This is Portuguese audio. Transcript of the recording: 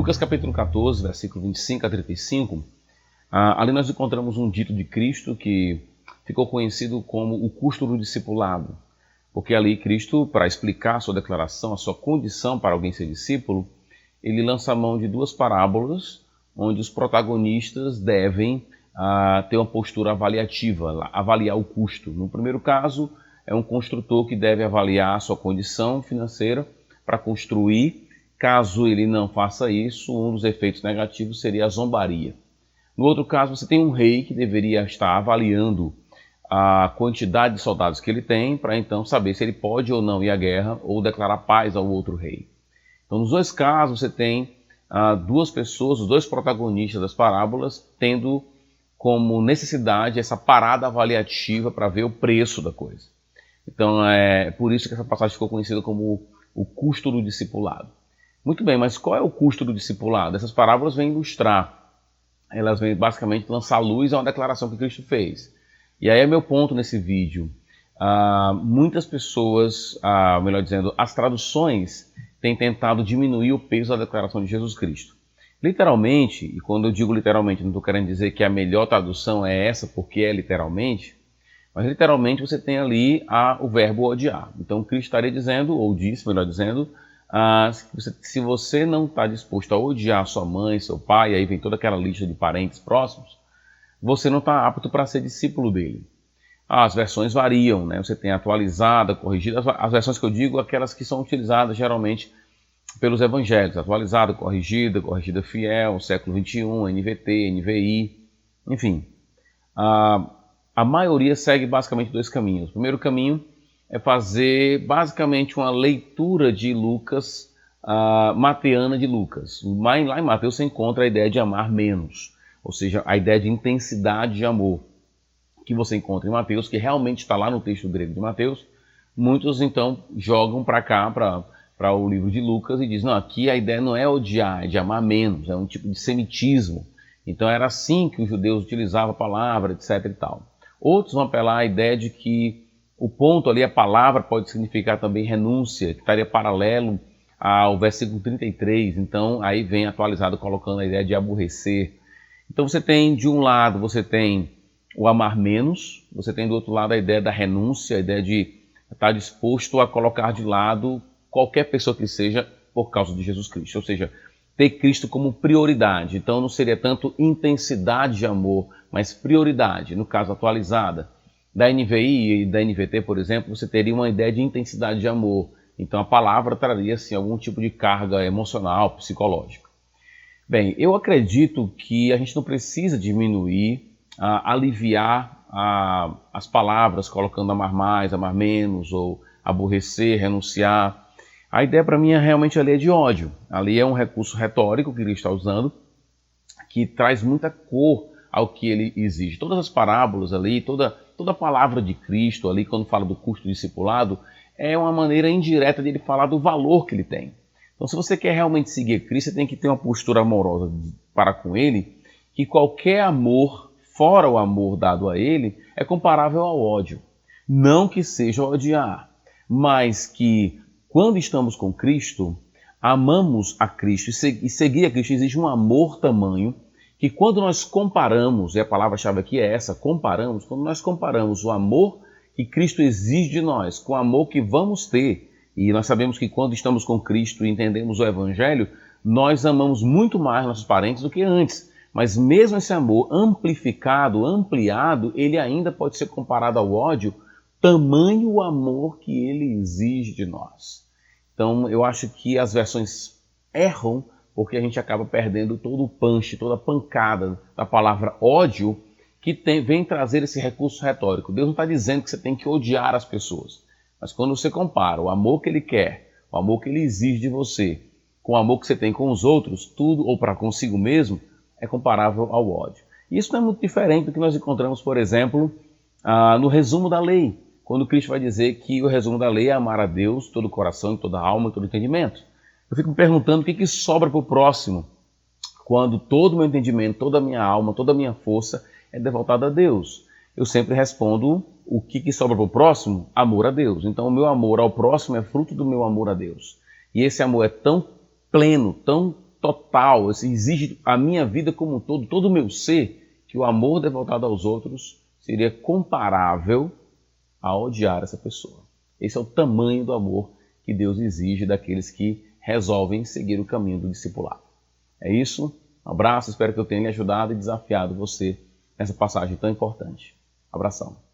Lucas capítulo 14, versículo 25 a 35, ali nós encontramos um dito de Cristo que ficou conhecido como o custo do discipulado. Porque ali Cristo, para explicar a sua declaração, a sua condição para alguém ser discípulo, ele lança a mão de duas parábolas, onde os protagonistas devem ter uma postura avaliativa, avaliar o custo. No primeiro caso, é um construtor que deve avaliar a sua condição financeira para construir. Caso ele não faça isso, um dos efeitos negativos seria a zombaria. No outro caso, você tem um rei que deveria estar avaliando a quantidade de soldados que ele tem para então saber se ele pode ou não ir à guerra ou declarar paz ao outro rei. Então, nos dois casos, você tem duas pessoas, os dois protagonistas das parábolas, tendo como necessidade essa parada avaliativa para ver o preço da coisa. Então, é por isso que essa passagem ficou conhecida como o custo do discipulado. Muito bem, mas qual é o custo do discipulado? Essas parábolas vêm ilustrar, elas vêm basicamente lançar luz a uma declaração que Cristo fez. E aí é meu ponto nesse vídeo. Muitas pessoas, melhor dizendo, as traduções têm tentado diminuir o peso da declaração de Jesus Cristo. Literalmente, e quando eu digo literalmente, não estou querendo dizer que a melhor tradução é essa, porque é literalmente, mas literalmente você tem ali o verbo odiar. Então Cristo estaria dizendo, ou disse, melhor dizendo, se você não está disposto a odiar sua mãe, seu pai, aí vem toda aquela lista de parentes próximos, você não está apto para ser discípulo dele. As versões variam, né? Você tem atualizada, corrigida, as versões que eu digo, aquelas que são utilizadas geralmente pelos evangelhos, atualizada, corrigida fiel, século XXI, NVT, NVI, enfim. A maioria segue basicamente dois caminhos. O primeiro caminho é fazer basicamente uma leitura de Lucas, mateana de Lucas. Lá em Mateus você encontra a ideia de amar menos, ou seja, a ideia de intensidade de amor, que você encontra em Mateus, que realmente está lá no texto grego de Mateus. Muitos então jogam para cá, para o livro de Lucas, e dizem, não, aqui a ideia não é odiar, é de amar menos, é um tipo de semitismo. Então era assim que os judeus utilizavam a palavra, etc. e tal. Outros vão apelar à ideia de que o ponto ali, a palavra, pode significar também renúncia, que estaria paralelo ao versículo 33, então aí vem atualizado colocando a ideia de aborrecer. Então você tem, de um lado, você tem o amar menos, você tem do outro lado a ideia da renúncia, a ideia de estar disposto a colocar de lado qualquer pessoa que seja por causa de Jesus Cristo, ou seja, ter Cristo como prioridade. Então não seria tanto intensidade de amor, mas prioridade, no caso atualizada. Da NVI e da NVT, por exemplo, você teria uma ideia de intensidade de amor. Então a palavra traria assim, algum tipo de carga emocional, psicológica. Bem, eu acredito que a gente não precisa diminuir, aliviar as palavras, colocando amar mais, amar menos, ou aborrecer, renunciar. A ideia para mim realmente ali é de ódio. Ali é um recurso retórico que ele está usando, que traz muita cor ao que ele exige. Todas as parábolas ali, toda a palavra de Cristo ali, quando fala do custo do discipulado, é uma maneira indireta de ele falar do valor que ele tem. Então, se você quer realmente seguir Cristo, você tem que ter uma postura amorosa para com ele, que qualquer amor, fora o amor dado a ele, é comparável ao ódio. Não que seja odiar, mas que quando estamos com Cristo, amamos a Cristo e seguir a Cristo exige um amor tamanho que quando nós comparamos, e a palavra-chave aqui é essa, comparamos, quando nós comparamos o amor que Cristo exige de nós com o amor que vamos ter, e nós sabemos que quando estamos com Cristo e entendemos o Evangelho, nós amamos muito mais nossos parentes do que antes. Mas mesmo esse amor amplificado, ampliado, ele ainda pode ser comparado ao ódio, tamanho o amor que ele exige de nós. Então eu acho que as versões erram porque a gente acaba perdendo todo o punch, toda a pancada da palavra ódio que vem trazer esse recurso retórico. Deus não está dizendo que você tem que odiar as pessoas, mas quando você compara o amor que ele quer, o amor que ele exige de você, com o amor que você tem com os outros, tudo, ou para consigo mesmo, é comparável ao ódio. E isso não é muito diferente do que nós encontramos, por exemplo, no resumo da lei, quando Cristo vai dizer que o resumo da lei é amar a Deus, todo o coração, toda a alma, todo o entendimento. Eu fico me perguntando o que sobra para o próximo, quando todo o meu entendimento, toda a minha alma, toda a minha força é devotada a Deus. Eu sempre respondo o que sobra para o próximo? Amor a Deus. Então o meu amor ao próximo é fruto do meu amor a Deus. E esse amor é tão pleno, tão total, exige a minha vida como um todo, todo o meu ser, que o amor devoltado aos outros seria comparável a odiar essa pessoa. Esse é o tamanho do amor que Deus exige daqueles que resolvem seguir o caminho do discipulado. É isso, um abraço, espero que eu tenha lhe ajudado e desafiado você nessa passagem tão importante. Abração.